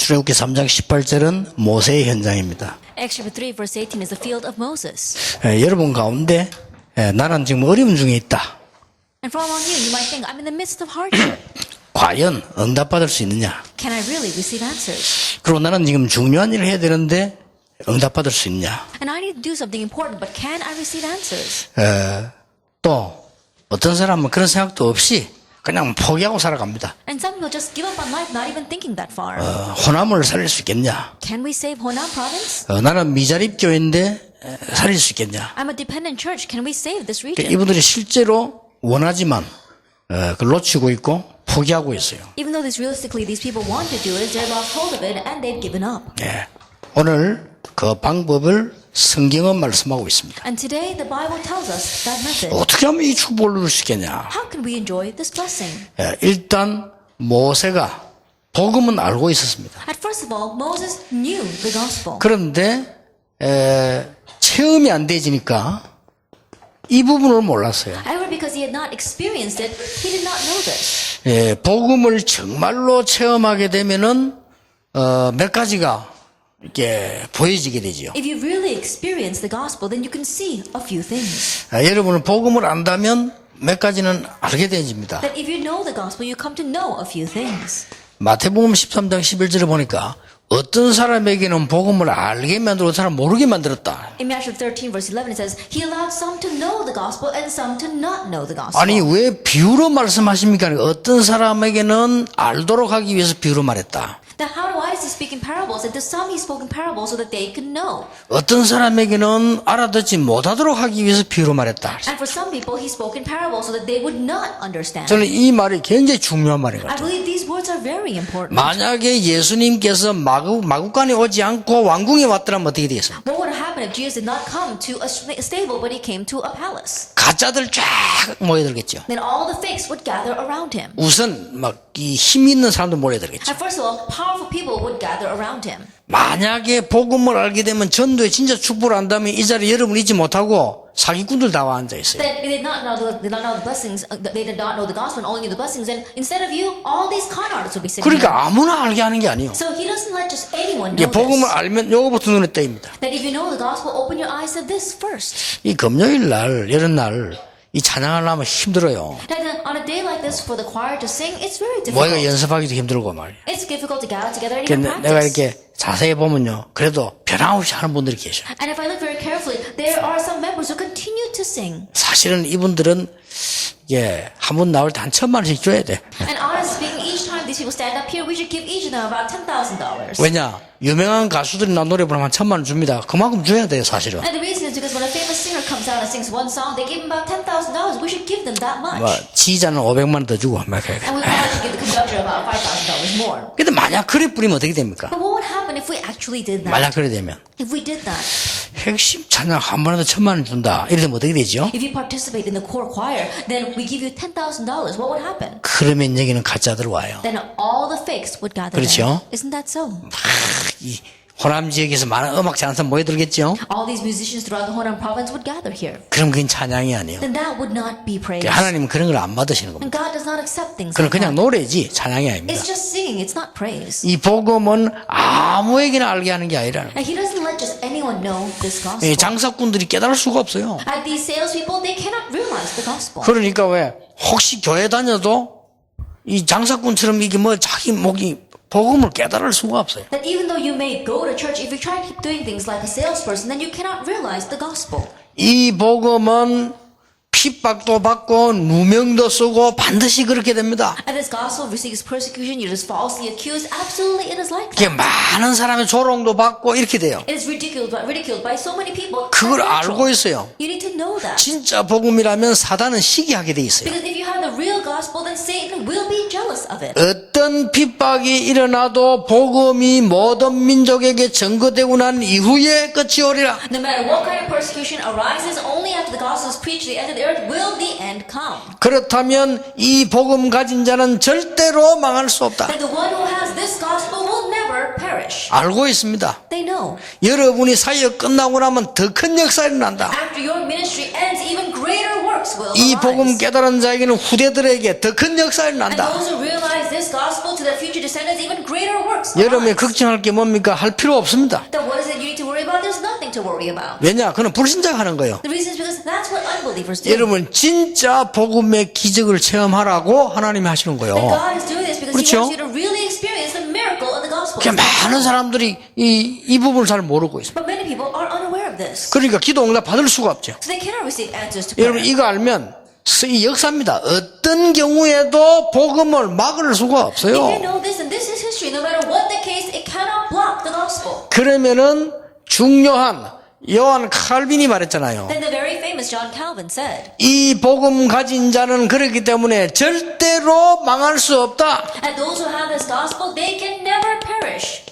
출애굽기 3장 18절은 모세의 현장입니다. Acts chapter 3 verse 18 is the field of Moses. 여러분 가운데 나는 지금 어려움 중에 있다. And for among you, you might think, I'm in the midst of hardship. 과연 응답받을 수 있느냐? Can I really receive answers? 그리고 나는 지금 중요한 일을 해야 되는데 응답받을 수 있냐? And I need to do something important, but can I receive answers? 또 어떤 사람은 그런 생각도 없이 그냥 포기하고 살아갑니다. And some people just give up on life, not even thinking that far. 호남을 살릴 수 있겠냐? Can we save Honam province? 나는 미자립 교회인데 살릴 수 있겠냐? I'm a dependent church. Can we save this region? 이분들이 실제로 원하지만 그걸 놓치고 있고 포기하고 있어요. Even though realistically these people want to do it, they're lost hold of it and they've given up. 오늘 그 방법을 성경은 말씀하고 있습니다. And today the Bible tells us that method. 어떻게 하면 이 축복을 누릴 수 있겠냐? How can we enjoy this blessing? 일단 모세가 복음은 알고 있었습니다. At first of all, Moses knew the gospel. 그런데 체험이 안 되지니까 이 부분을 몰랐어요. However, because he had not experienced it, he did not know this. 복음을 정말로 체험하게 되면은 몇 가지가 이렇게 보여지게 되죠. If you really experience the gospel, then you can see a few things. 여러분은 복음을 안다면 몇 가지는 알게 되집니다. That if you know the gospel, you come to know a few things. 마태복음 13장 11절을 보니까 어떤 사람에게는 복음을 알게 만들고 사람 모르게 만들었다. In Matthew 13 verse 11 it says, He allowed some to know the gospel and some to not know the gospel. 아니 왜 비유로 말씀하십니까? 어떤 사람에게는 알도록 하기 위해서 비유로 말했다. Then why does he speak in parables? And to some he spoke in parables so that they could know. 어떤 사람에게는 알아듣지 못하도록 하기 위해서 비유로 말했다. And for some people he spoke in parables so that they would not understand. 저는 이 말이 굉장히 중요한 말인 것 I 같아요. believe these words are very important. 만약에 예수님께서 마구간에 오지 않고 왕궁에 왔더라면 어떻게 되겠습니까? What would happen if Jesus did not come to a stable but he came to a palace? 가짜들 쫙 모여들겠죠. Then all the fakes would gather around him. 우선 막 이 힘 있는 사람들 모여들겠죠. And first of all, powerful people would gather around him. 만약에 복음을 알게 되면 전도에 진짜 축복을 한다면 이 자리에 여러분 잊지 못하고 사기꾼들 다 와 앉아 있어요. That they did not know the blessings, they did not know the gospel and only knew the blessings, and instead of you, all these con artists would be sitting there. 그러니까 아무나 알게 하는 게 아니에요. So he doesn't let just anyone 이게 know 복음을 this. 알면 요거부터 눈에 띄입니다. That if you know the gospel, open your eyes to this first. 이 금요일 날 이런 날 이 찬양하려면 힘들어요. That on a day like this for the choir to sing, it's very 모이가 difficult. 연습하기도 힘들고 말이에요. It's difficult to gather together and even 그러니까 내가 practice. 이렇게 자세히 보면요, 그래도 변함없이 하는 분들이 계셔요. And if I look very carefully, there are some members who continue to sing. 사실은 이분들은 한 분 나올 때 한 1,000,000원씩 줘야 돼. And honestly speaking, each time these people stand up here, we should give each of them about $10,000. 왜냐? 유명한 가수들이 나 노래 부르면 한 1,000,000원 줍니다. 그만큼 줘야 돼요, 사실은. And the reason is because when a famous singer comes out and sings one song, they give him about $10,000. We should give them that much. 지휘자는 500만 원 더 주고 막 그래. And we probably should give the conductor about $5,000 more. 근데 만약 그래 뿌리면 어떻게 됩니까? But what would happen if we actually did that? 만약 그래 되면 If we did that, 핵심 찬양 한 번에도 1,000,000원 준다. 이래 되면 어떻게 되죠? if you participate in the core choir, then we give you $10,000. What would happen? 그러면 여기는 가짜들 와요. Then all the fakes would gather 그렇죠? there. Isn't that so? 이 호남 지역에서 많은 음악 잘하는 사람 모여들겠죠? All these musicians throughout the Honan province would gather here. 그럼 그건 찬양이 아니에요. Then that would not be praise. 하나님은 그런 걸 안 받으시는 겁니다. And God does not accept things 그건 like 그냥 that. 노래지 찬양이 아닙니다. It's just singing. It's not praise. 이 복음은 아무에게나 알게 하는 게 아니라 And he doesn't let just anyone know this gospel. 이 장사꾼들이 깨달을 수가 없어요. And these salespeople, they cannot realize the gospel. 그러니까 왜 혹시 교회 다녀도 이 장사꾼처럼 이게 뭐 자기 목이 복음을 깨달을 수가 없어요. That even though you may go to church, if you try to keep doing things like a salesperson, then you cannot realize the gospel. 이 복음은 핍박도 받고 누명도 쓰고 반드시 그렇게 됩니다. And this gospel receives persecution, you're just falsely accused. Absolutely, it is like 이게 that. 많은 사람의 조롱도 받고 이렇게 돼요. It is ridiculed by so many people. 그걸 That's 알고 natural. 있어요. You need to know that. 진짜 복음이라면 사단은 시기하게 돼 있어요. Because if you have the real gospel, then Satan will be jealous of it. 어떤 핍박이 일어나도 복음이 모든 민족에게 전거되고 난 이후에 끝이 오리라. No matter what kind of persecution arises, only after the gospel is preached to the end of the earth will the end come. 그렇다면 이 복음 가진 자는 절대로 망할 수 없다. That the one who has this gospel will never perish. 알고 있습니다. They know. 여러분이 사역 끝나고 나면 더 큰 역사가 일어난다. After your ministry ends, even greater works will 이 복음 arise. 깨달은 자에게는 후대들에게 더 큰 역사가 And 일어난다. those who realize this this gospel to their future descendants even greater works. 여러분이 걱정할 게 뭡니까? 할 필요 없습니다. Then what is it you need to worry about? There's nothing to worry about. 왜냐? 그는 불신자가 하는 거예요. The reason is because that's what unbelievers do. 여러분 진짜 복음의 기적을 체험하라고 하나님이 하시는 거예요. And God is doing this because He 그렇죠? wants you to really experience the miracle of the gospel. 그 많은 사람들이 이 부분을 잘 모르고 있어요. But many people are unaware of this. 그러니까 기도 응답 받을 수가 없죠. So they cannot receive answers to 여러분 prayer. 이거 알면 이 역사입니다. 어떤 경우에도 복음을 막을 수가 If you 없어요. know this, and this is history, no matter what the case, it cannot block the gospel. 그러면은 중요한 요한 칼빈이 말했잖아요. Then the very famous John Calvin said, 이 복음 가진 자는 그렇기 때문에 절대로 망할 수 없다. and those who have this gospel, they can never perish.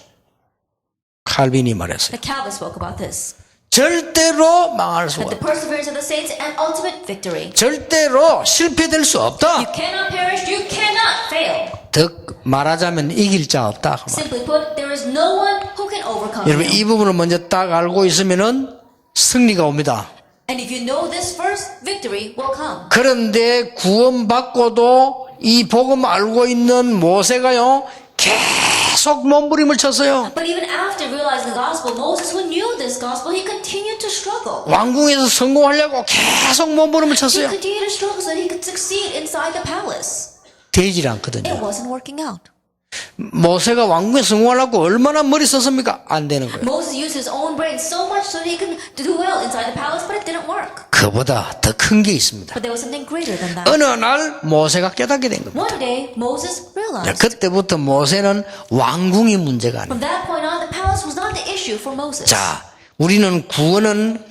칼빈이 말했어요. The Calvin spoke about this. 절대로 망할 수가 That the 없다. perseverance of the saints and ultimate victory. 절대로 실패될 수 You 없다. cannot perish, you cannot fail. 더 말하자면 이길 자 없다. Simply put, there is no one who can overcome 여러분 you. 이 부분을 먼저 딱 알고 있으면은 승리가 옵니다. And if you know this first, victory will come. 그런데 구원받고도 이 복음 알고 있는 모세가요 계속 몸부림을 쳤어요. But even after realizing the gospel, Moses, who knew this gospel, he continued to struggle. 왕궁에서 성공하려고 계속 몸부림을 He 쳤어요. continued to struggle so that he could succeed inside the palace. 되질 It 않거든요. wasn't working out. 모세가 왕궁에 성공하려고 얼마나 머리 썼습니까? 안 되는 거예요. Moses used his own brain so much so that he could do well inside the palace, but it didn't work. 그보다 더 큰 게 있습니다. But there was something greater than that. 어느 날 모세가 깨닫게 된 겁니다. One day, Moses 자, realized. 그때부터 모세는 왕궁이 문제가 아니에요. From that point on, the palace was not the issue for Moses. 자, 우리는 구원은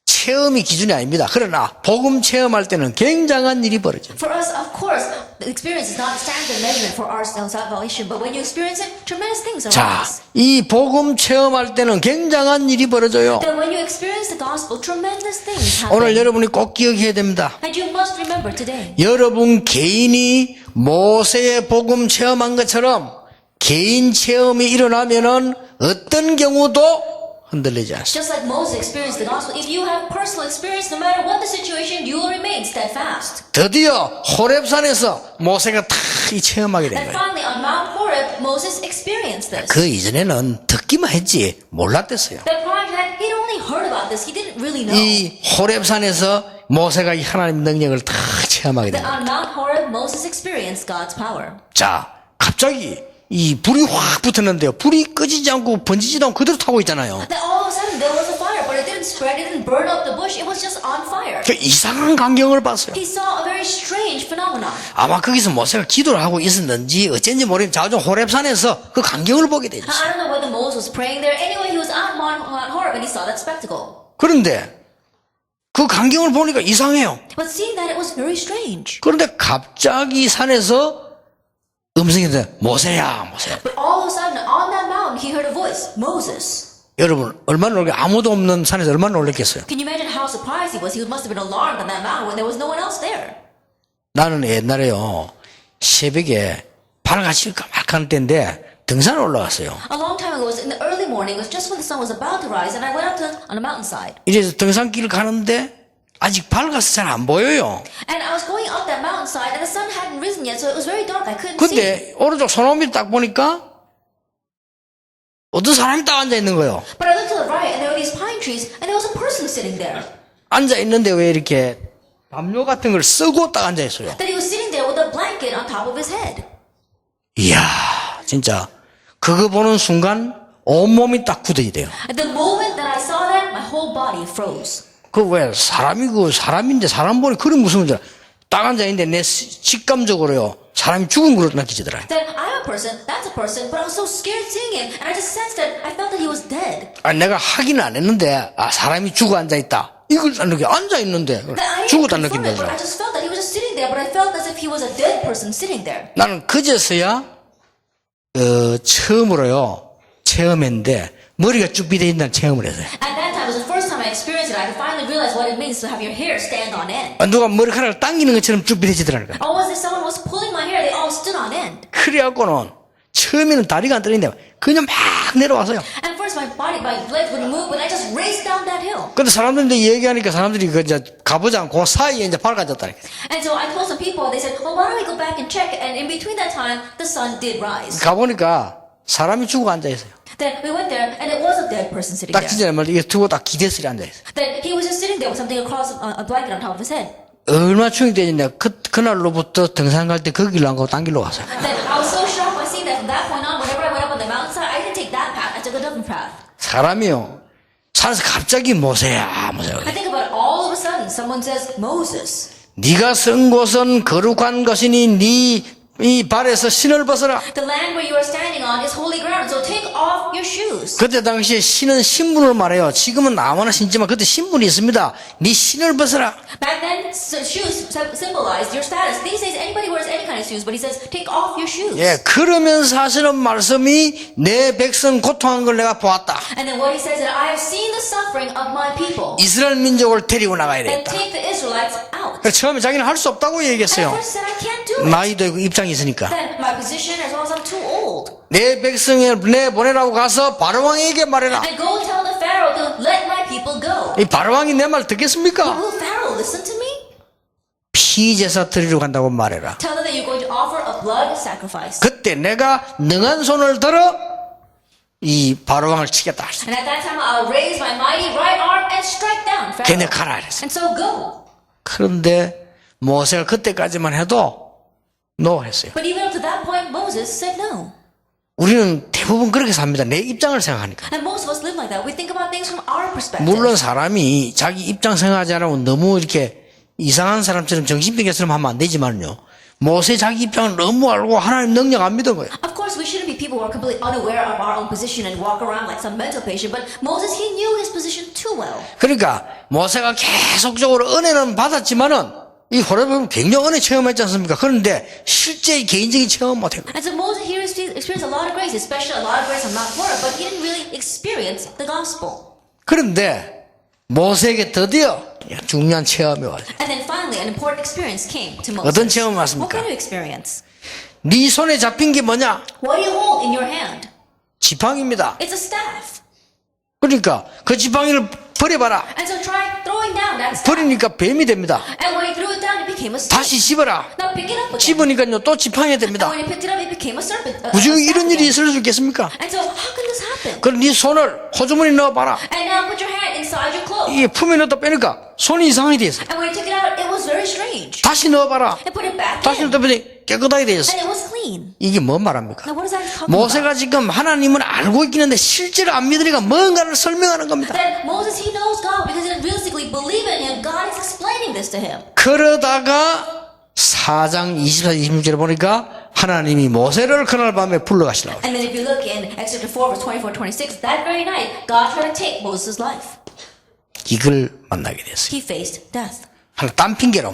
체험이 기준이 아닙니다. 그러나 복음 체험할 때는 굉장한 일이 벌어져요. For us, of course, the experience is not a standard measurement for our salvation, but when you experience it, tremendous things 자, arise. 이 복음 체험할 때는 굉장한 일이 벌어져요. Then when you experience the gospel, tremendous things 오늘 happen. 여러분이 꼭 기억해야 됩니다. And you must remember today. 여러분 개인이 모세의 복음 체험한 것처럼 개인 체험이 일어나면은 어떤 경우도 흔들리지 않습니다. Just like Moses experienced the gospel, if you have personal experience, no matter what the situation, you will remain steadfast. 드디어 호렙산에서 모세가 다 이 체험하게 된 And 거예요. finally, on Mount Horeb, Moses experienced this. 그 이전에는 듣기만 했지 몰랐댔어요. But prior to that, he'd only heard about this. He didn't really know. 이 호렙산에서 모세가 이 하나님 능력을 다 체험하게 된 That 거예요. on Mount Horeb, Moses experienced God's power. 자, 갑자기 이 불이 확 붙었는데요. 불이 꺼지지 않고 번지지도 않고 그대로 타고 있잖아요. Then all of a sudden, there was a fire, but it didn't spread, it didn't burn up the bush, it was just on fire. 그 이상한 광경을 봤어요. He saw a very strange phenomenon. 아마 거기서 모세가 기도를 하고 있었는지 어쩐지 모르겠는데 자주 호렙산에서 그 광경을 보게 되죠. I don't know whether Moses was praying there. Anyway, he was on Mount Horeb and he saw that spectacle. 그런데 그 광경을 보니까 이상해요. But seeing that, it was very strange. 그런데 갑자기 산에서 음성이 들려 모세야 모세야. But all of a sudden, on that mountain, he heard a voice, Moses. 여러분 얼마나 놀래 아무도 없는 산에서 얼마나 놀랬겠어요. Can you imagine how surprised he was? He must have been alarmed on that mountain when there was no one else there. 나는 옛날에요 새벽에 밝아질까 말까 할 때인데 등산을 올라갔어요. A long time ago, it was in the early morning. It was just when the sun was about to rise, and I went up on a mountainside. 이래서 등산길을 가는데 아직 밝아서 잘 안 보여요. And I was going up that mountainside, and the sun hadn't risen yet, so it was very dark. I couldn't see. 근데 오른쪽 소나무를 딱 보니까 어떤 사람이 딱 앉아 있는 거예요. But I looked to the right, and there were these pine trees, and there was a person sitting there. 앉아 있는데 왜 이렇게 담요 같은 걸 쓰고 딱 앉아 있어요. That he was sitting there with a blanket on top of his head. 이야, 진짜 그거 보는 순간 온몸이 딱 굳어야 돼요. At the moment that I saw that, my whole body froze. 그 왜 사람이고 사람인데 사람 보니 그런 무서운 줄 딱 앉아 있는데 내 직감적으로요 사람이 죽은 걸로 느껴지더라. That I'm a person, that's a person, but I was so scared seeing him, and I just sensed that I felt that he was dead. 아 내가 하기는 안 했는데 아 사람이 죽어 앉아 있다. 이걸 안 느껴 앉아 있는데 That I 죽었다 didn't confirm it, but I 느낀다더라. just felt that he was just sitting there, but I felt as if he was a dead person sitting there. 나는 그제서야 처음으로요 체험했는데 머리가 쭉 비대 있다는 체험을 했어요. At that time, it was the first time I experienced it. I finally realized what it means to have your hair stand on end. 누가 머리카락을 당기는 것처럼 쭉 비대지더라는 거야. Almost as if someone was pulling my hair, they all stood on end. 그래갖고는 처음에는 다리가 안 떨리는데 그냥 막 내려와서요. And first, my body, my legs wouldn't move when I just raced down that hill. 근데 사람들이 얘기하니까 사람들이 그 이제 가보지 않고 그 사이에 이제 밝아졌다니까. And so I told some people, they said, well, why don't we go back and check? And in between that time, the sun did rise. 가보니까 사람이 죽어 앉아 있어요. Then we went there, and it was a dead person sitting 딱 there. 진짜 말 이게 두고 딱 기대스레 앉아 있어요. Then he was just sitting there with something across a blanket on top of his head. 얼마나 충격되었냐. 그날로부터 등산 갈 때 그 길로 안 가고 딴 길로 갔어요. Then I was so shocked by seeing that from that point on, whenever I went up on the mountainside, I didn't take that path, I took a different path. 사람이요. 산에서 갑자기 모세야. I think about all of a sudden, someone says, Moses. 네가 쓴 곳은 거룩한 것이니 네 이 발에서 신을 벗어라. The land where you are standing on is holy ground, so take off your shoes. 그때 당시에 신은 신분을 말해요. 지금은 아무나 신지만 그때 신분이 있습니다. 네 신을 벗어라. Back then, shoes symbolized your status. These days, anybody wears any kind of shoes, but he says, take off your shoes. 예, 그러면서 하시는 말씀이 내 백성 고통한 걸 내가 보았다. And then what he says is, I have seen the suffering of my people. 이스라엘 민족을 데리고 나가야 And 되겠다. take the Israelites out. 그래서 처음에 자기는 할 수 없다고 And 얘기했어요. first said, I can't do it. 나이도 있고 입장이 있으니까. Then my position as well as I'm too old. 내 백성을 내보내라고 가서 바로왕에게 말해라. And go tell the Pharaoh to let my people go. 이 바로왕이 내 말 듣겠습니까? Will Pharaoh listen to me? 피제사 드리러 간다고 말해라. Tell them that you're going to offer a blood sacrifice. 그때 내가 능한 손을 들어 이 바로왕을 치겠다. And at that time I'll raise my mighty right arm and strike down 걔네 Pharaoh. 가라 그랬어. And so go. 그런데 모세가 그때까지만 해도 노 했어요. But even up to that point, Moses said no. 우리는 대부분 그렇게 삽니다. 내 입장을 생각하니까. And most of us live like that. We think about things from our perspective. 물론 사람이 자기 입장 생각하지 않으면 너무 이렇게 이상한 사람처럼 정신병자처럼 하면 안 되지만요. 모세 자기 입장을 너무 알고 하나님 능력 안 믿은 거예요. Of course, we shouldn't be people who are completely unaware of our own position and walk around like some mental patient. But Moses, he knew his position too well. 그러니까 모세가 계속적으로 은혜는 받았지만은 이 호렙은 굉장히 은혜 체험했지 않습니까? 그런데 실제 개인적인 체험 못했고. And so Moses here experienced a lot of grace, especially a lot of grace on Mount Horeb, but he didn't really experience the gospel. 그런데 모세에게 드디어 중요한 체험이 와요. And then finally, an important experience came to Moses. 어떤 체험이 What 왔습니까? kind of experience? 네 손에 잡힌 게 뭐냐? What do you hold in your hand? 지팡이입니다. It's a staff. 그러니까 그 지팡이를 버려봐라. And so try throwing down that staff. 버리니까 뱀이 됩니다. And when he threw it down, it became a snake. 다시 집어라. Now pick it up again. 집으니까요 또 지팡이가 And 됩니다. when he picked it up, it became a serpent. A 무슨 staff 이런 일이 again. 있을 수 있겠습니까? And so how can this happen? 그럼 네 손을 호주머니 넣어봐라. And now put your hand inside your clothes. 이게 품에 넣었다 빼니까 손이 이상하게 돼 있어요. And when he took it out, it was very strange. 다시 넣어봐라. And put it back 다시 in. 넣었다 빼니 깨끗하게 돼 있어요. And it was clean. 이게 뭔 말합니까? Now what is that talking about? 모세가 지금 하나님을 알고 있긴 한데 실제로 안 믿으니까 뭔가를 설명하는 겁니다. Then Moses, he knows God because he doesn't realistically believe in him. God is explaining this to him. 그러다가 4장 24, 26절에 보니까 하나님이 모세를 그날 밤에 불러가시라고. And then if you look in Exodus 4, verse 24, 26, that very night, God tried to take Moses' life. 이걸 만나게 됐어요. He faced death. 하나 딴 핑계로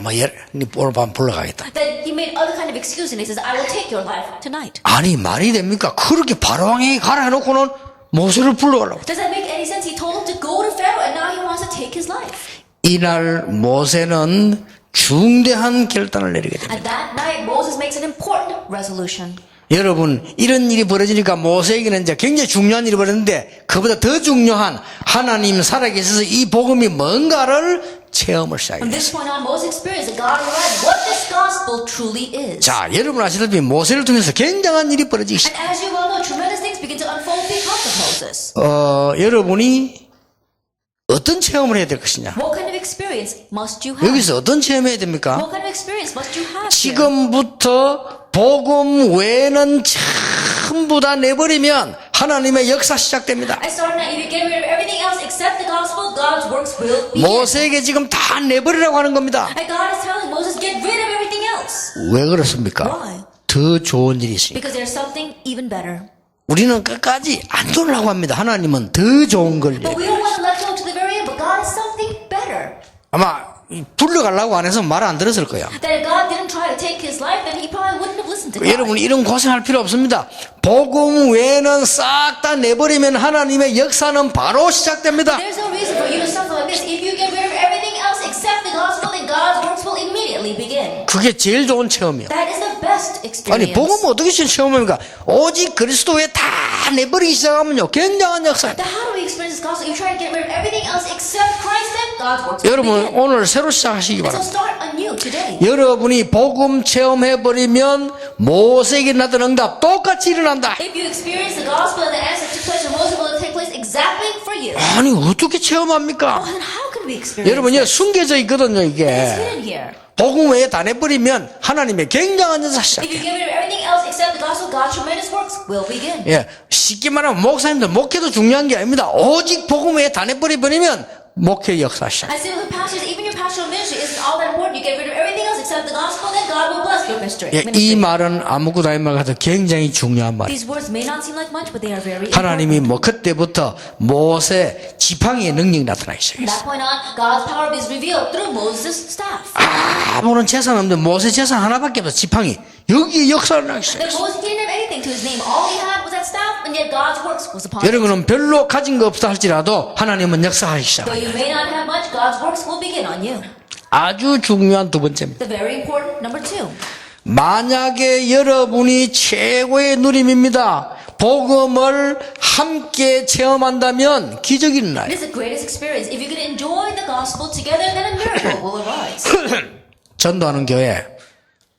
오늘 밤 불러가겠다. Then he made other kind of excuse and he says, I will take your life tonight. 아니 말이 됩니까? 그렇게 바로왕에게 가라 해놓고는 모세를 불러가려고. Does that make any sense? He told him to go to Pharaoh and now he wants to take his life. 이날 모세는 중대한 결단을 내리게 됩니다. And that night, Moses makes an important resolution. 여러분 이런 일이 벌어지니까 모세에게는 이제 굉장히 중요한 일이 벌어졌는데 그보다 더 중요한 하나님 살아계셔서 이 복음이 뭔가를 체험을 시작해요. From this point on, Moses experienced that God realized what this gospel truly is. 자, 여러분 아시다시피 모세를 통해서 굉장한 일이 벌어지기 시작. And as you well know, tremendous things begin to unfold because of Moses. 여러분이 어떤 체험을 해야 될 것이냐? What kind of experience must you have? 여기서 어떤 체험을 해야 됩니까? What kind of experience must you have? here? 지금부터 복음 외에는 전부 다 내버리면 하나님의 역사 시작됩니다. And starting now, if you get rid of everything else except the gospel, God's works will begin. 모세에게 지금 다 내버리라고 하는 겁니다. And God is telling Moses, get rid of everything else. 왜 그렇습니까? Why? 더 좋은 일이 있으니까. Because there's something even better. 우리는 끝까지 안 돌라고 합니다. 하나님은 더 좋은 걸. But we don't want to let go to the very end, but God has something better. 아마 불러가려고 안 해서 말 안 들었을 거야. That if God didn't try to take his life, then he probably wouldn't have listened to God. 여러분 이런 고생할 필요 없습니다. 복음 외에는 싹 다 내버리면 하나님의 역사는 바로 시작됩니다. There's no reason for you to suffer like this. If you get rid of everything else except accept the gospel, then God's works will immediately begin. 그게 제일 좋은 체험이에요. That is the best 아니 experience. 복음은 어떻게 체험합니까? 오직 그리스도에 다 내버리기 시작하면요 굉장한 역사. Then how do we experience this gospel? You try to get rid of everything else except Christ, then God's works will 여러분 begin. 오늘 새로 시작하시기 And so 바랍니다. start anew today. 여러분이 복음 체험해버리면 모세에게 나던 응답 똑같이 일어난다. If you experience the gospel and the answer took place, or Moses will take place exactly for you. 아니 어떻게 체험합니까? Well, then how can we experience 여러분 it? 이게 숨겨져 있거든요 It's 이게. hidden here. 복음 외에 다 내버리면 하나님의 굉장한 역사 If 시작해요. you get rid of everything else except the gospel, God's tremendous works will begin. 예, 쉽게 말하면 목사님들 목회도 중요한 게 아닙니다. 오직 복음 외에 다 내버려버리면 목회 역사 시작. I say with the pastors, even your pastoral ministry isn't all that important. You get rid of everything else except the gospel, then God will bless your ministry. 예, 이 말은 아무것도 아닌 말 같아 굉장히 중요한 말. These words may not seem like much, but they are very 하나님이 important. 뭐 그때부터 모세 지팡이의 능력이 나타나기 From 시작했어요. that point on, God's power is revealed through Moses' staff. 아무런 재산 없는데 모세 재산 하나밖에 없어 지팡이. 여기 역사를 나기 Then 시작했어요. Moses didn't have anything to his name. All he had was that staff, and yet God's works was upon him. 여러분은 별로 가진 거 없다 할지라도 하나님은 역사하기 시작해요. Though you may not have much, God's works will begin on you. 아주 중요한 두 번째입니다. The very important number 2. 만약에 여러분이 최고의 누림입니다. 복음을 함께 체험한다면 기적이 일어나요. It is the greatest experience. If you can enjoy the gospel together, then a miracle will arise. 전도하는 교회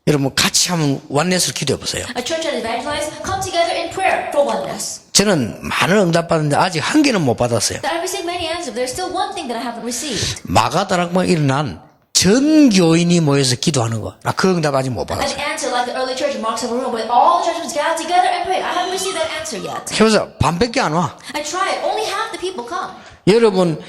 여러분 같이 한번 원넷을 기도해 보세요. A church that evangelize come together in prayer for oneness. 저는 많은 응답 받는데 아직 한 개는 못 받았어요. That I've received many answers. There's still one thing that I haven't received. 마가다락방에 일어난 전 교인이 모여서 기도하는 거. 나 그 응답 아직 못 An 받았어요. answer like the early church in Mark's upper room where all the churchmen gathered together and prayed. I haven't received that answer yet. 그래서 반밖에 안 와. I tried. Only half the people come. 여러분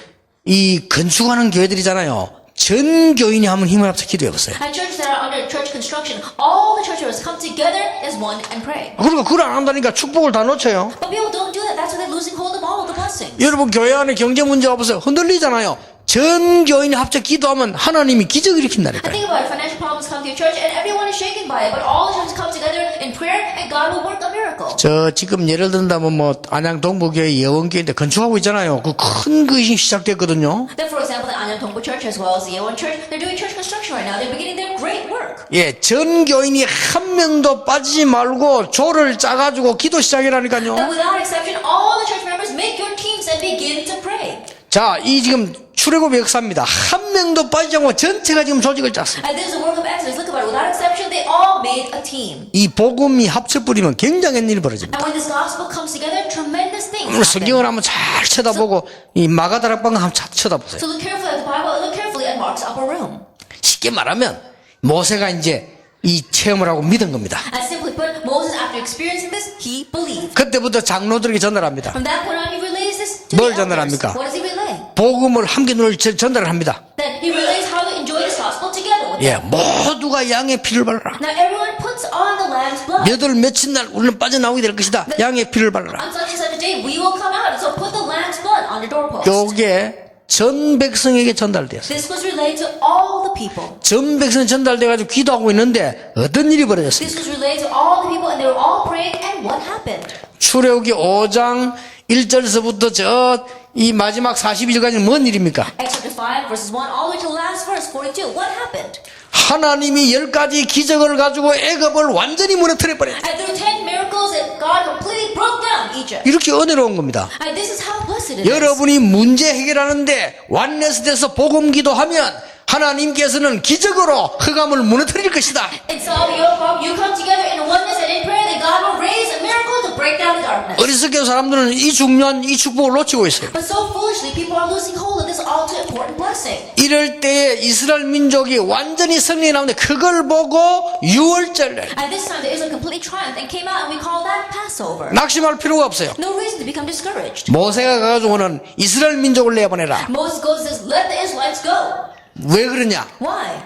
이 건축하는 교회들이잖아요. 전 교인이 한번 힘을 합쳐 기도해 보세요. At churches that are under church construction, all the church members come together as one and pray. 그러니까 그걸 안 한다니까 축복을 다 놓쳐요. But people don't do that. That's why they're losing hold of all of the blessings. 여러분 교회 안에 경제 문제가 없어요. 흔들리잖아요. 전 교인이 합쳐 기도하면 하나님이 기적을 I 일으킨다니까요. think about it. Financial problems come to your church and everyone is shaken by it. But all the churches come together in prayer and God will work a miracle. 저 지금 예를 든다면 뭐 안양 동부교회 예원교회인데 건축하고 있잖아요. 그 큰 것이 시작됐거든요. Then, for example, the Anyang Tongpo Church as well as the Yeowon Church, they're doing church construction right now. They're beginning their great work. 예, 전 교인이 한 명도 빠지지 말고 조를 짜가지고 기도 시작이라니까요. And without exception, all the church members make your teams and begin to pray. 자, 이 지금 출애굽의 역사입니다. 한 명도 빠지지 않고 전체가 지금 조직을 짰어요. And this is a work of Exodus. Look about it. Without exception, they all made a team. 이 복음이 합쳐버리면 굉장한 일이 벌어집니다. And when this gospel comes together, tremendous things 오늘 happen. 성경을 한번 잘 쳐다보고 이 마가다락방을 한번 잘 쳐다보세요. So look carefully at the Bible and look carefully at Mark's upper room. 쉽게 말하면 모세가 이제 이 체험을 하고 믿은 겁니다. And simply put, Moses, after experiencing this, he believed. 그때부터 장로들에게 전달합니다. From that point on, he relays this to 뭘 the elders. 전달합니까? What does he relay? 복음을 함께 눈을 전달을 합니다. Then he relays how to enjoy this gospel together with 예, them. 모두가 양의 피를 발라라. Now everyone puts on the lamb's blood. 몇월 며칠 날 우리는 빠져나오게 될 것이다. 양의 피를 발라라. On such and such a day, we will come out. So put the lamb's blood on your doorpost. 요게 전 백성에게 전달되었어요. This was relayed to all the people. 전 백성이 전달돼가지고 기도하고 있는데 어떤 일이 벌어졌습니까? This was relayed to all the people, and they were all praying. And what happened? 출애굽기 5장 1절서부터 저 이 마지막 42절까지는 뭔 일입니까? Exodus 5 verses 1 all the way to the last verse 42. What happened? 하나님이 10가지 기적을 가지고 애굽을 완전히 무너뜨려 버렸다. And through 10 miracles, God completely broke down Egypt. 이렇게 은혜로운 겁니다. And this is how blessed it is. 여러분이 문제 해결하는데 완내스 돼서 복음 기도하면 하나님께서는 기적으로 흑암을 무너뜨릴 것이다. In solving your problem, you come together in oneness and in prayer that God will raise a miracle to break down the darkness. 어리석게 사람들은 이 중요한 이 축복을 놓치고 있어요. But so foolishly, people are losing hold of this all too important blessing. 이럴 때에 이스라엘 민족이 완전히 승리해 나오는데 그걸 보고 유월절 At this time, the Israel completely triumphed and came out, and we call that Passover. 낙심할 필요가 없어요. No reason to become discouraged. 모세가 가가지고는 이스라엘 민족을 내보내라. Moses goes and says, let the Israelites go. 왜 그러냐? Why?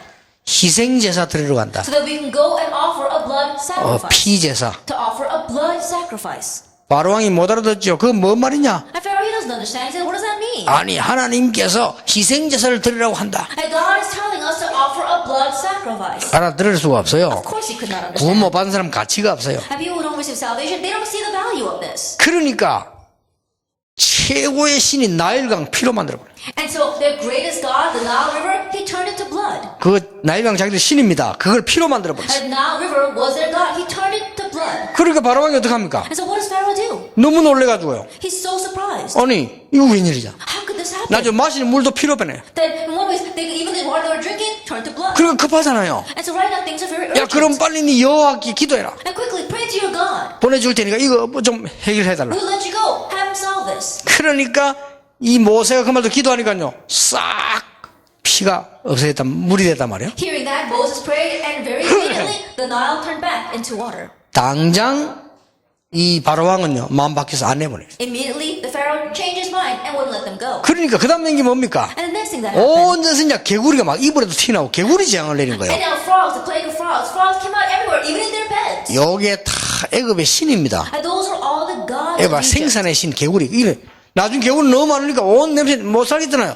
희생제사 드리러 간다. So that we can go and offer a blood sacrifice. 피제사. To offer a blood sacrifice. 바로왕이 못 알아듣죠. 그건 뭔 말이냐? And Pharaoh, he doesn't understand. He said, what does that mean? 아니 하나님께서 희생제사를 드리라고 한다. And God is telling us to offer a blood sacrifice. 알아들을 수가 없어요. Of course he could not 구원 understand. 못 받은 사람 가치가 없어요. And people who don't receive salvation, they don't see the value of this. 그러니까 최고의 신인 나일강 피로 만들어버려. And so their greatest god, the Nile River, he turned it to blood. 그 나일강 자기들 신입니다. 그걸 피로 만들어버렸어. And Nile River was their god. He turned it to blood. 그러니까 바로왕이 어떡합니까? And so what does Pharaoh do? 너무 놀래가지고요. He's so surprised. 아니 이거 웬일이냐. How could this happen? 나중에 마시는 물도 피로 변해. That in one way, even the water they were drinking turned to blood. 그러니까 급하잖아요. And so right now things are very 야 urgent. 그럼 빨리 네 여호와께 기도해라. And quickly pray to your God. 보내줄 테니까 이거 뭐 좀 해결해달라. We'll let you go. Have him solve this. 그러니까 이 모세가 그 말도 기도하니까요 싹 피가 없어졌단 물이 됐단 말이에요. Hearing that, Moses prayed, and very immediately the Nile turned back into water. 당장 이 바로왕은요 마음 바뀌어서 안 내보내요. Immediately, the Pharaoh changed his mind and wouldn't let them go. 그러니까 그 다음 게 뭡니까? And the next thing that happened, 온 데서 이제 개구리가 막 이불에도 튀어나오고 개구리 재앙을 내린 거예요. and now frogs, the plague of frogs, frogs came out everywhere, even in their beds. 요게 다 애굽의 신입니다. And those are all the gods of 애굽 Egypt. 생산의 신 개구리. 이래 나중에 개구리 너무 많으니까 온 냄새 못 살겠잖아요.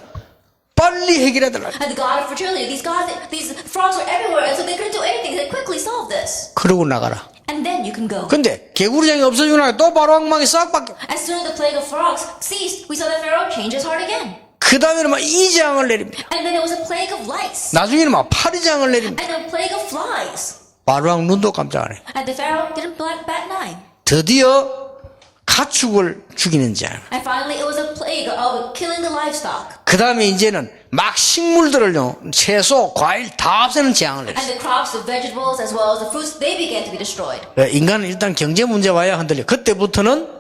빨리 해결해달라. And the god of fertility, these gods, these frogs were everywhere, and so they couldn't do anything. They quickly solved this. 그러고 나가라. And then you can go. 근데 개구리장이 없어지고 나서 또 바로왕망이 싹 바뀌어. As soon as the plague of frogs ceased, we saw that Pharaoh change his heart again. 그 다음에는 막 이재앙을 내립니다. And then it was a plague of lice. 나중에는 막 파리장을 내립니다. And a plague of flies. 바로왕 눈도 깜짝 안 해요. And the Pharaoh didn't bat an eye. 드디어 가축을 죽이는 재앙. And finally, it was a plague of killing the livestock. 그 다음에 이제는 막 식물들을요, 채소, 과일 다 없애는 재앙을 And 내렸어요. the crops, the vegetables, as well as the fruits, they began to be destroyed. 인간은 일단 경제 문제 와야 흔들려. 그때부터는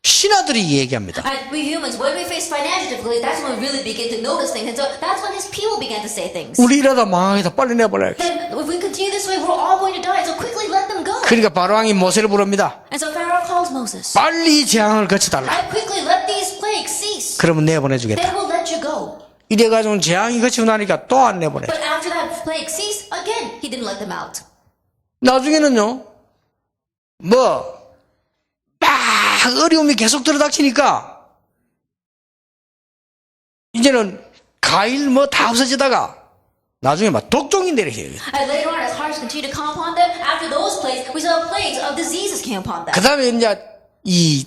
신하들이 얘기합니다. And we humans, when we face financial difficulties, that's when we really begin to notice things. And so that's when his people began to say things. 우리 이러다 망하겠다. 빨리 내버려야겠다. Then if we continue this way, we're all going to die. So quickly let them go. 그러니까 바로왕이 모세를 부릅니다. And so Pharaoh calls Moses. 빨리 이 재앙을 거쳐달라. And quickly let these plagues cease. 그러면 내보내주겠다. Then we'll let you go. 이래가지고 재앙이 거치고 나니까 또 안 내보내. But after that plague ceased, again, he didn't let them out. 나중에는요, 막 어려움이 계속 들어닥치니까, 이제는 과일 다 없어지다가, 나중에 막 독종이 내리세요. And later on, as hardships continued to come upon them, after those plagues, we saw plagues of diseases came upon them. 그 다음에 이제 이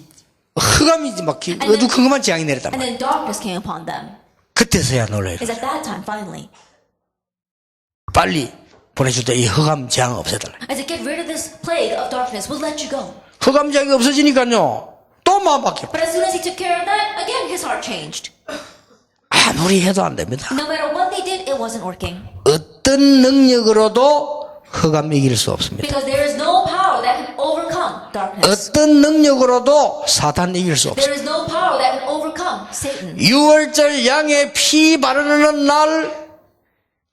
흑암이 막 어두컴컴한 재앙이 내렸단 And 말이에요. then darkness came upon them. 그때서야 놀라요. It's at that time, finally. 빨리 보내줄 때 이 흑암 재앙 없애달라. As to get rid of this plague of darkness, we'll let you go. 흑암 재앙이 없어지니까요, 또 마음 바뀌어. But as soon as he took care of that, again his heart changed. 아무리 해도 안 됩니다. No matter what they did, it wasn't working. 어떤 능력으로도 흑암 이길 수 없습니다. Because there is no power that can overcome darkness. 어떤 능력으로도 사탄 이길 수 없습니다. There is no power that can overcome Satan. 6월절 양의 피 바르는 날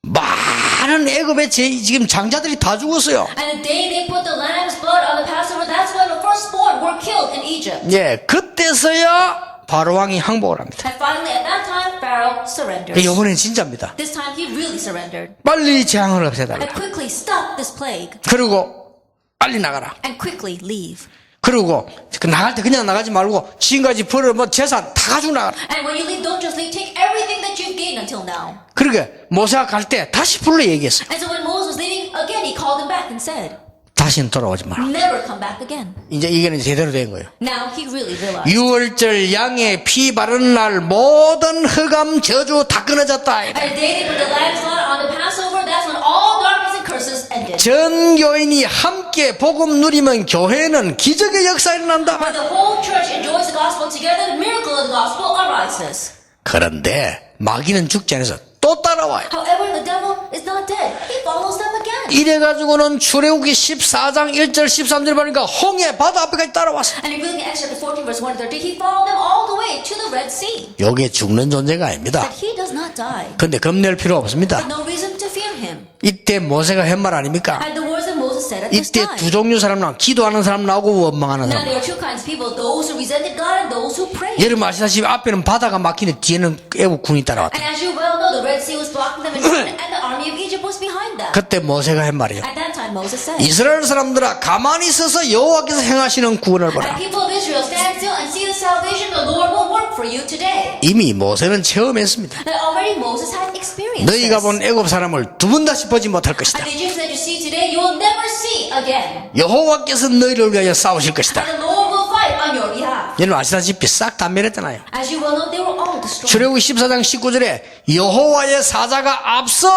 많은 애굽의 지금 장자들이 다 죽었어요. And the day they put the lamb's blood on the Passover, that's when the firstborn were killed in Egypt. 예, 그때서야 바로왕이 항복을 합니다. And finally, at that time, Pharaoh surrendered. 이번엔 진짜입니다. This time, he really surrendered. 빨리 재앙을 없애달라. And quickly stop this plague. 그리고 빨리 나가라. And quickly leave. 그리고 나갈 때 그냥 나가지 말고 지금까지 벌어 재산 다 가지고 나가라. And when you leave, don't just leave. Take everything that you've gained until now. 그러니까 모세가 갈 때 다시 불러 얘기했어요. And so when Moses was leaving, again he called him back and said, 다시는 돌아오지 마라. never come back again. 이제 이게는 제대로 된 거예요. Now he really realized. 6월절 양의 피 바르는 날 모든 흑암 저주 다 끊어졌다. And the day they put the lamb's blood on the Passover, that's when all darkness and curses ended. 전 교인이 함께 복음 누리면 교회는 기적의 역사가 일어난다. When the whole church enjoys the gospel together, the miracle of the gospel arises. 그런데 마귀는 죽지 않아서 또 따라와요. However, the devil is not dead. He follows them again. 이래가지고는 출애굽기 14장 1절 13절 보니까 홍해 바다 앞에까지 따라왔어. And if you look at Exodus 14 verse 1 to 13, he followed them all the way to the Red Sea. 요게 죽는 존재가 아닙니다. But he does not die. 근데 겁낼 필요 없습니다. No reason to fear him. 이때 모세가 한 말 아닙니까? And the words that Moses said at this 이때 time. 두 종류 사람 나오고 기도하는 사람 나오고 원망하는 Now 사람. there are two kinds of people, those who resented God and those who prayed. 여러분 아시다시피 앞에는 바다가 막히는데 뒤에는 애국 군이 따라왔다. And as you well know, the Red Sea was blocking them in front, and the army of Egypt was behind them. 그때 모세가 한 말이에요. At that time, Moses said, 이스라엘 사람들아 가만히 있어서 여호와께서 행하시는 구원을 And 보라. people of Israel, stand still and see the salvation the Lord will work for you today. 이미 모세는 체험했습니다. That already Moses had experienced 너희가 this. 본 애굽 사람을 두 번 다시 보지 못할 것이다. And the Egyptians that you see today, you will never see again. 여호와께서 너희를 위하여 싸우실 것이다. And the Lord will fight on your behalf. 여러분 아시다시피 싹 다 멸했잖아요. As you well know, they were all destroyed. 출애굽기 14장 19절에 여호와의 사자가 앞서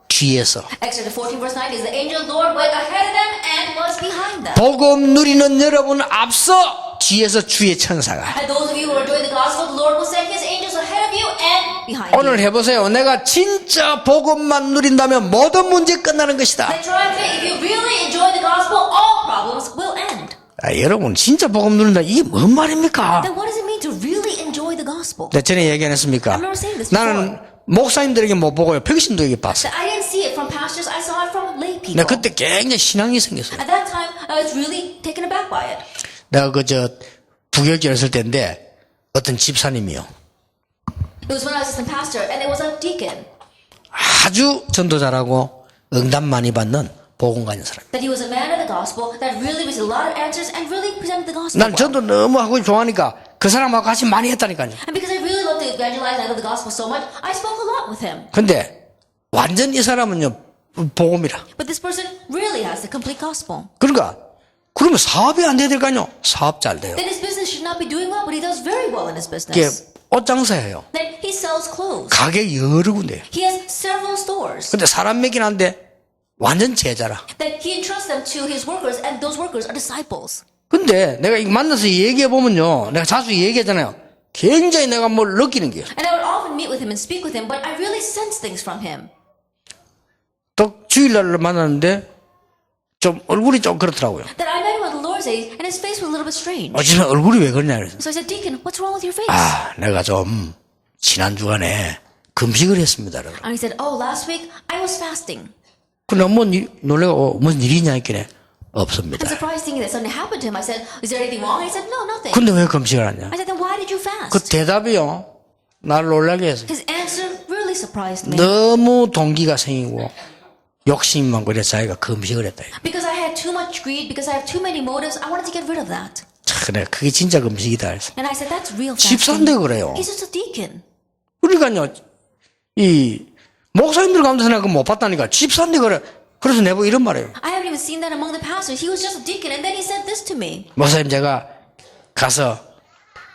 뒤에서 Exodus 14 verse 9 is the angel of the Lord went ahead of them and was behind them. 복음 누리는 여러분 앞서 뒤에서 주의 천사가. And those of you who are doing the gospel, the Lord will send his angels ahead of you and behind 오늘 you. 해보세요. 내가 진짜 복음만 누린다면 모든 문제 끝나는 것이다. Then try and think, if you really enjoy the gospel, all problems will end. 여러분 진짜 복음 누린다 이게 뭔 말입니까? Then what does it mean to really enjoy the gospel? 내 전에 얘기 안 했습니까? I've never seen this before. 나는 목사님들에게 못 보고요 평신도에게 봤어. That I didn't see it from pastors, I saw it from lay people. 내가 그때 굉장히 신앙이 생겼어요. At that time, I was really taken aback by it. 내가 부교육에 있을 때인데 어떤 집사님이요. It was when I was assistant pastor, and there was a deacon. 아주 전도 잘하고 응답 많이 받는 복음가인 사람. That he was a man of the gospel that really received a lot of answers and really presented the gospel 난 well. 전도 너무 하고 좋아하니까 그 사람하고 같이 많이 했다니까요. And because I really love to evangelize and I love the gospel so much, I spoke a lot with him. 근데 완전 이 사람은요 복음이라. But this person really has the complete gospel. 그러면 사업이 안 돼야 될 거 아니요? 사업 잘 돼요. Then his business should not be doing well, but he does very well in his 이게 business. 옷 장사해요. Then he sells clothes. 가게 여러 군데. He has several stores. 근데 사람 먹긴 한데 완전 제자라. Then he entrusts them to his workers, and those workers are disciples. 근데 내가 이거 만나서 얘기해 보면요, 내가 자주 얘기하잖아요. 굉장히 내가 뭘 느끼는 게요. And I would often meet with him and speak with him, but I really sense things from him. 또 주일날로 만났는데 좀 얼굴이 좀 그렇더라고요. That I met him on the Lord's Day, and his face was a little bit strange. 어쩌면 얼굴이 왜 그러냐 그래서 So I said, Deacon, what's wrong with your face? 내가 좀 지난 주간에 금식을 했습니다. 그러더라고요. And he said, oh, last week I was fasting. 그럼 놀래고 무슨 일이냐 했길래 I'm 없습니다. surprised thinking that something happened to him. I said, is there anything wrong? And he said, no, nothing. 근데 왜 금식을 하냐? I said, then why did you fast? 그 대답이요, 나를 놀라게 했어요. His answer really surprised me. 너무 동기가 생기고 욕심이 많고 그래서 자기가 금식을 했다. Because I had too much greed, because I have too many motives, I wanted to get rid of that. 그래, 그게 진짜 금식이다. 그래서. And I said, that's real 집사인데 fasting. 그래요. He's just a deacon. 그러니까요, 이 목사님들 가운데서 내가 그거 못 봤다니까. 집사인데 그래. 그래서 내보고 이런 말이에요. I haven't even seen that among the pastors. He was just a deacon, and then he said this to me. 목사님 제가 가서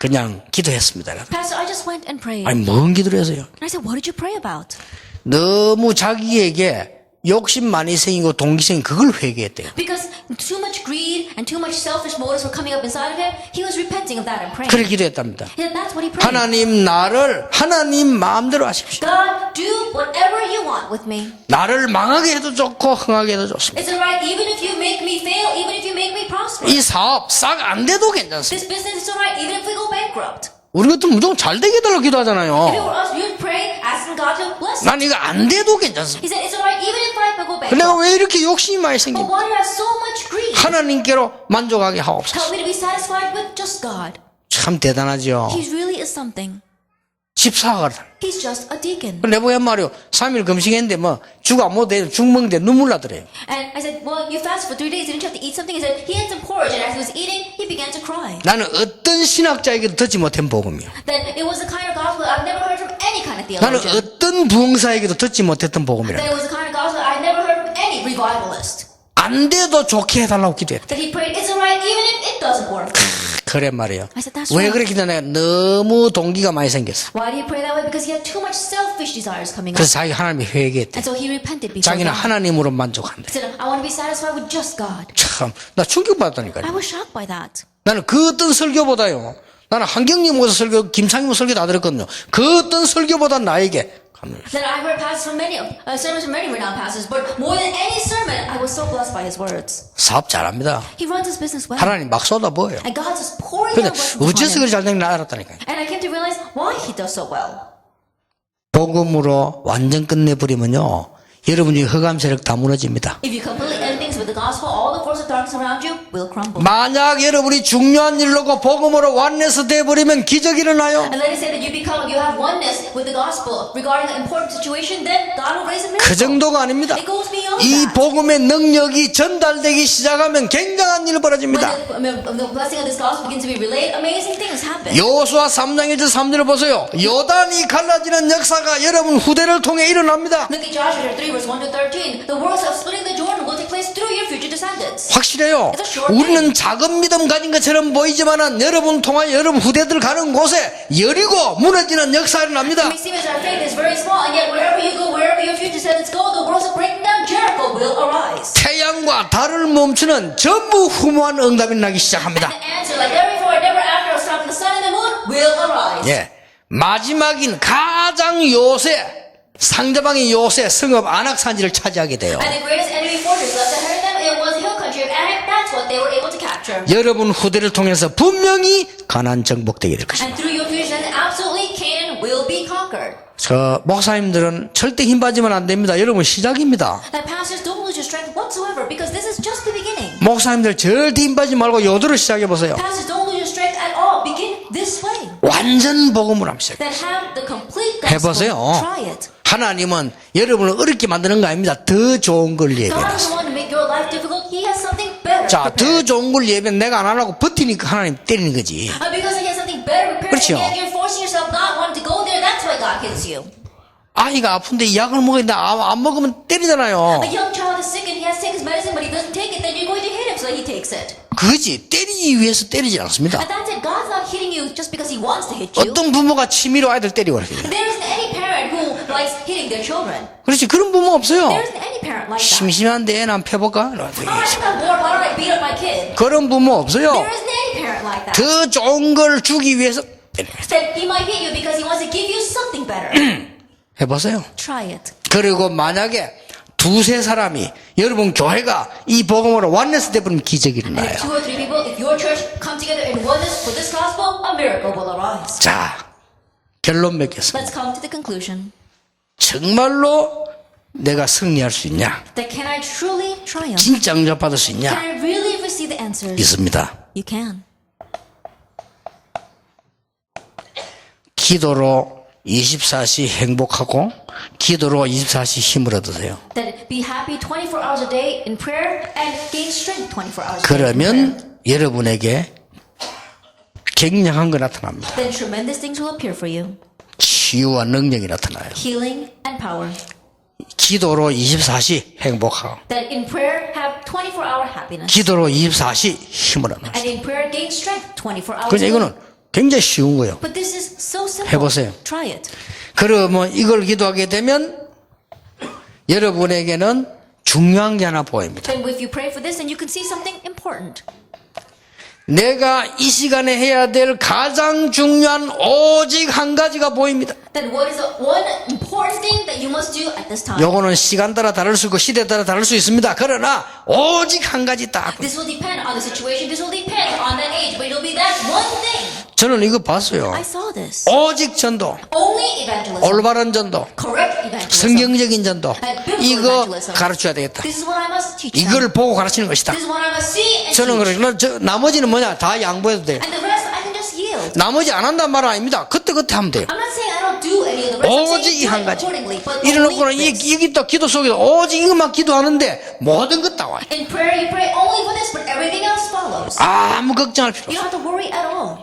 그냥 기도했습니다. Pastor, I just went and prayed. 아니 뭔 기도를 했어요? And I said, what did you pray about? 너무 자기에게 욕심 많이 생기고 동기 생긴 그걸 회개했대요. Because too much greed and too much selfish motives were coming up inside of him, he was repenting of that and praying. 그래 기도했답니다. And that's what he prayed. 하나님 나를 하나님 마음대로 하십시오. God, do whatever you want with me. 나를 망하게 해도 좋고 흥하게 해도 좋습니다. It's alright, even if you make me fail, even if you make me prosper. 이 사업 싹 안 돼도 괜찮습니다. This business is alright, even if we go bankrupt. 우리 같은 무조건 잘 되게 해달라고 If it 기도하잖아요. were us, we would pray, asking God to bless us. 난 이거 안 돼도 괜찮습니다. He said, it's alright, even if I go 내가 bankrupt. 왜 이렇게 욕심이 많이 But 생깁니까? why do I have so much greed? 하나님께로 만족하게 하옵소서. Help me to be satisfied with just God. 참 대단하죠. He really is something. 집사가 He's just a deacon. 내보란 말이요. 3일 금식했는데 죽 안 먹는데 죽 먹는데 눈물 나더래요. And I said, well, you fasted for 3 days. Didn't you have to eat something? He said, he had some porridge. And as he was eating, he began to cry. 나는 어떤 신학자에게도 듣지 못한 복음이요. Then it was the kind of gospel I've never heard from any kind of 나는 theologian. 어떤 부흥사에게도 듣지 못했던 복음이라. Then it was the kind of gospel I never heard from any revivalist. 안 돼도 좋게 해달라고 기도했다. That he prayed, it's alright even if it doesn't work. 그래 말이에요. I said, that's 왜 right. 그렇게 기도하냐? 너무 동기가 많이 생겼어. Why did he pray that way? Because he had too much selfish desires coming up. 그래서 자기 하나님이 회개했대. And so he repented before 자기는 God. 하나님으로 만족한대. He said, I want to be satisfied with just God. 참, 나 충격받았다니까요. I was shocked by that. 나는 그 어떤 설교보다요. 나는 한경님 모서 설교, 김창희 모서 설교 다 들었거든요. 그 어떤 설교보다 나에게 감동했어요. Then I heard pastors from many, sermons from many renowned pastors, but more than any sermon, I was so blessed by his words. 사업 잘합니다. He runs his business well. 하나님 막 쏟아부어요. And God's just pouring 근데 out blessings upon 어째서 him. 그렇게 잘 되는지 알았다니까요. And I came to realize why he does so well. 복음으로 완전 끝내버리면요. 여러분 중에 흑암 세력 다 무너집니다. If you completely end things with the gospel, all the forces of darkness around you will crumble. 만약 여러분이 중요한 일로고 복음으로 완내서 돼버리면 기적이 일어나요. And let us say that you have oneness with the gospel regarding an important situation, then God will raise a 그 miracle. 정도가 아닙니다. It goes beyond 이 that. 복음의 능력이 전달되기 시작하면 굉장한 일이 벌어집니다. When the blessing of this gospel begins to be relayed, amazing things happen. 여호수아 3장 1절 3절을 보세요. 요단이 갈라지는 역사가 여러분 후대를 통해 일어납니다. Look at Joshua 3 verse 1 to 13, the works of splitting the Jordan will take place through your future descendants. 확실해요. 우리는 작은 믿음 가진 것처럼 보이지만은 여러분 통하여 여러분 후대들 가는 곳에 여리고 무너지는 역사가 일어납니다. It may seem as our faith is very small, and yet wherever you go, wherever your future descendants go, the works of breaking down Jericho will arise. 태양과 달을 멈추는 전부 후무한 응답이 나기 시작합니다. The answer, like never before, never after, of stopping the sun and the moon, will arise. 예, 마지막인 가장 요새 상대방의 요새 성읍 안악산지를 차지하게 돼요. And the greatest enemy fortress left ahead of them, it was the hill country of Anak. That's what they were able to capture. 여러분 후대를 통해서 분명히 가나안 정복되게 될 것입니다. And through your future descendants, absolutely Canaan will be conquered. 저 목사님들은 절대 힘 빠지면 안 됩니다. 여러분 시작입니다. That pastors don't lose your strength whatsoever, because this is just the beginning. 목사님들 절대 힘 빠지지 말고 요도를 시작해 보세요. Pastors don't lose your strength at all. Begin this way. 완전 복음을 하면 시작. That have the complete 해보세요. gospel. Try it. 하나님은 여러분을 어렵게 만드는 거 아닙니다. 더 좋은 걸 God is 예배해놨어요. the one to make your life difficult. He has something better. 자, 더 prepared. 좋은 걸 예배는 내가 안 하려고 버티니까 하나님 때리는 거지. Because he has something better prepared, 그렇죠. and yet you're forcing yourself not wanting to go there. That's why God hits you. 아이가 아픈데 이 약을 먹었는데 안 먹으면 때리잖아요. A young child is sick and he has to take his medicine, but he doesn't take it. Then you're going to hit him, so he takes it. 그거지. 때리기 위해서 때리지 않습니다. And that's it. God's not hitting you just because he wants to hit you. 어떤 부모가 취미로 아이들 때리고 그래요. There isn't any parent who likes hitting their children. 그렇지. 그런 부모 없어요. There isn't any parent like that. 심심한데 애 난 패볼까? Oh, I think I'm bored. Why don't I beat up my kid? 그런 부모 없어요. There isn't any parent like that. 더 좋은 걸 주기 위해서 때리는 거예요. Said he might hit you because he wants to give you something better. 해보세요. Try it. 그리고 만약에 두세 사람이 여러분 교회가 이 복음으로 완네스 되버리면 기적이 And 일어나요. if 2 or 3 people, if your church come together in oneness for this gospel, a miracle will arise. 자, 결론 맺겠습니다. Let's come to the conclusion. 정말로 내가 승리할 수 있냐? That can I truly triumph? 진짜 응답받을 수 Can 있냐? I really receive the answers? 있습니다. You can. 기도로 24시 행복하고 기도로 24시 힘을 얻으세요. That be happy 24 hours a day in prayer and gain strength 24 hours a day in prayer. 그러면 여러분에게 굉장한 거 나타납니다. Then tremendous things will appear for you. 치유와 능력이 나타나요. Healing and power. 기도로 24시 행복하고 That in prayer have 24-hour happiness. 기도로 24시 힘을 얻는 And in prayer gain strength 24 hours 그래서 a day. 이거는 굉장히 쉬운 거예요. But this is so simple. 해보세요. Try it. 그러면 이걸 기도하게 되면 여러분에게는 중요한 게 하나 보입니다. Then if you pray for this, then you can see something important. 내가 이 시간에 해야 될 가장 중요한 오직 한 가지가 보입니다. Then what is the one important thing that you must do at this time? 요거는 시간 따라 다를 수 있고 시대 따라 다를 수 있습니다. 그러나 오직 한 가지 딱. This will depend on the situation. This will depend on that age. But it'll be that one thing. 저는 이거 봤어요. I saw this. 오직 전도, Only evangelism. 올바른 전도, Correct evangelism. 성경적인 전도. And biblical 이거 evangelism. 가르쳐야 되겠다. This is what I must teach them. 이걸 보고 가르치는 것이다. This is what I must see and 저는 teach. 그래. 저 나머지는 뭐냐? 다 양보해도 돼요. And the rest I can just yield. 나머지 안 한단 말은 아닙니다. 그때 하면 돼요. I'm not saying I don't do any of the rest. I'm 오직 saying 이 do 한 it 가지. accordingly. But 이래놓고는 only this. 여기 또 기도 속에서 오직 이것만 기도하는데 모든 것 다 와요. In prayer you pray only for this, but everything else follows. 아무 걱정할 필요 You 없어요. don't have to worry at all.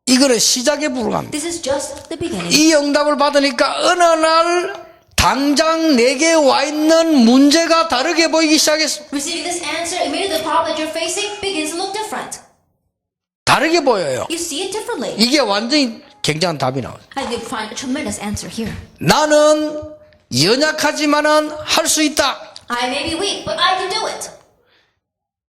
이거는 시작에 불과합니다. This is just the beginning. 이 응답을 받으니까 어느 날 당장 내게 와 있는 문제가 다르게 보이기 시작했어. Receiving this answer, immediately the problem that you're facing begins to look different. 다르게 보여요. You see it differently. 이게 완전히 굉장한 답이 나와요. And you find a tremendous answer here. 나는 연약하지만은 할 수 있다. I may be weak, but I can do it.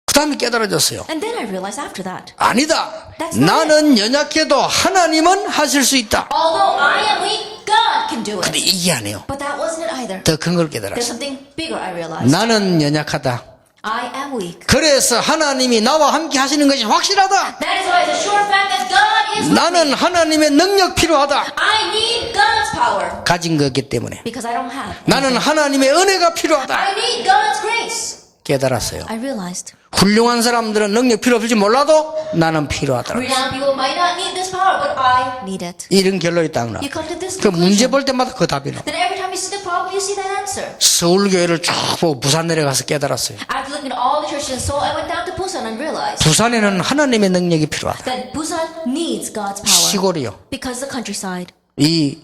그 다음에 깨달아졌어요. And then I realized after that, 아니다. That's not 나는 연약해도 하나님은 하실 수 있다. although I am weak, God can do 근데 it. 이게 아니에요. But that wasn't it either. 더 큰 걸 There's 깨달았어요. something bigger I realized. 나는 연약하다. I am weak. 그래서 하나님이 나와 함께 하시는 것이 확실하다. That is why it's a sure fact that God is with 나는 me. 하나님의 능력 필요하다. I need God's power 가진 거기 때문에. because I don't have. 나는 하나님의 은혜가 필요하다. I need God's grace. 깨달았어요. I realized. 훌륭한 사람들은 능력 필요 없을지 몰라도 나는 필요하다. Renowned people might not need this power, but I need it. 이런 결론이 딱 나. You come to this 그 문제 conclusion. 볼 때마다 그 답이 나. Then every time you see the problem, you see that answer. 서울교회를 쭉 보고 부산 내려가서 깨달았어요. After looking at all the churches in Seoul, I went down to Busan and realized 부산에는 하나님의 능력이 필요하다. that Busan needs God's power 시골이요. because the countryside. 이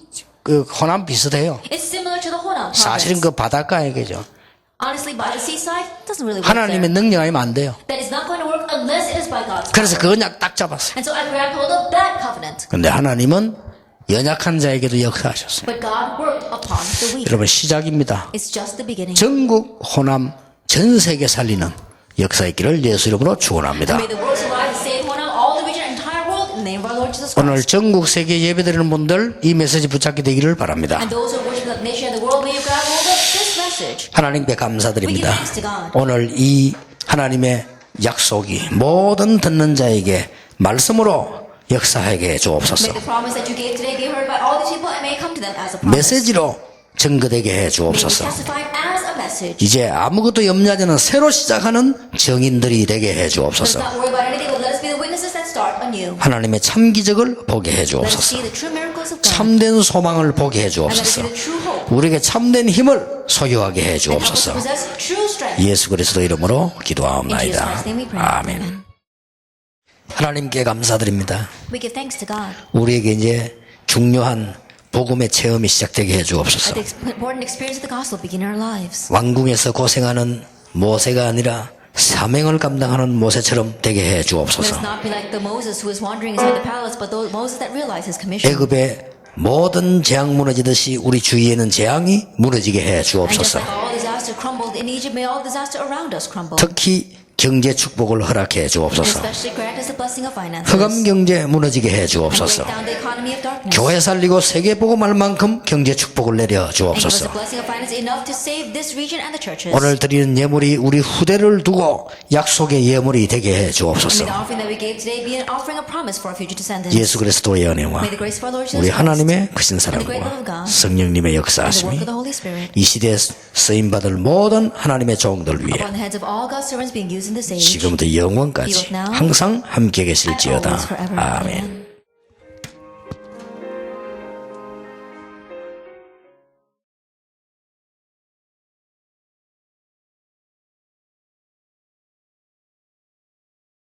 그 호남 비슷해요. It's similar to the Honan 사실은 그 바닷가에 계죠. Honestly, by the seaside, it doesn't really work 하나님의 there. 능력 아니면 안 돼요. That is not going to work unless it is by God's 그래서 power. 그 언약 딱 잡았어요. And so I grabbed hold of that covenant. 근데 하나님은 연약한 자에게도 역사하셨어요. But God worked upon the weak. 여러분 시작입니다. It's just the beginning. 전국 호남 전 세계 살리는 역사 있기를 예수 이름으로 축원합니다. May the world survive and save one of all the region and entire world in the name of our Lord Jesus Christ. 오늘 전국 세계 예배드리는 분들 이 메시지 붙잡게 되기를 바랍니다. And those who worship the nation and the world, may you grab hold of this message. 하나님께 감사드립니다. We give thanks to God. 오늘 이 하나님의 약속이 모든 듣는 자에게 말씀으로 역사하게 주옵소서. May the promise that you gave today be heard by all these people and may come to them as a promise. 메시지로 증거되게 해 May it be 주옵소서. testified as a message. 이제 아무것도 염려하지 않은 새로 시작하는 증인들이 되게 해 Let us 주옵소서. not worry about anything, but let us be the witnesses that start anew. 하나님의 참 기적을 보게 해 Let us 주옵소서. see the true miracles of God. 참된 소망을 보게 해 And let us 주옵소서. see the true hope. 우리에게 참된 힘을 소유하게 해 And help us to 주옵소서. possess true strength. 예수 그리스도 이름으로 In Jesus 기도하옵나이다. Christ's name we pray. 아멘. 하나님께 감사드립니다. We give thanks to God. 우리에게 이제 중요한 복음의 체험이 시작되게 해 주옵소서. Let the important experience of the gospel begin in our lives. 왕궁에서 고생하는 모세가 아니라 사명을 감당하는 모세처럼 되게 해 Let us 주옵소서. not be like the Moses who is wandering inside the palace, but the Moses that realized his commission. 애굽의 모든 재앙 무너지듯이 우리 주위에는 재앙이 무너지게 해 And just 주옵소서. like all disaster crumbled in Egypt, may all disaster around us crumble. 특히 경제 축복을 허락해 And 주옵소서. especially grant us the blessing of finances. 흑암 경제 무너지게 해 And break 주옵소서. down the economy of darkness. 교회 살리고 세계 복음할 만큼 경제 축복을 내려 And give us the 주옵소서. blessing of finance enough to save this region and the churches. 오늘 드리는 예물이 우리 후대를 두고 약속의 예물이 되게 해 And may 주옵소서. the offering that we gave today be an offering of promise for our future descendants. 예수 그리스도의 은혜와 May the grace of our Lord 우리 Jesus Christ 하나님의 크신 and the great love of 사랑과 God 성령님의 and the work 역사하심이 of the Holy Spirit 이 시대에 쓰임받을 모든 하나님의 종들 위에 upon the heads of all God's servants being used in this age. 지금부터 영원까지 항상 함께 계실지어다. 아멘.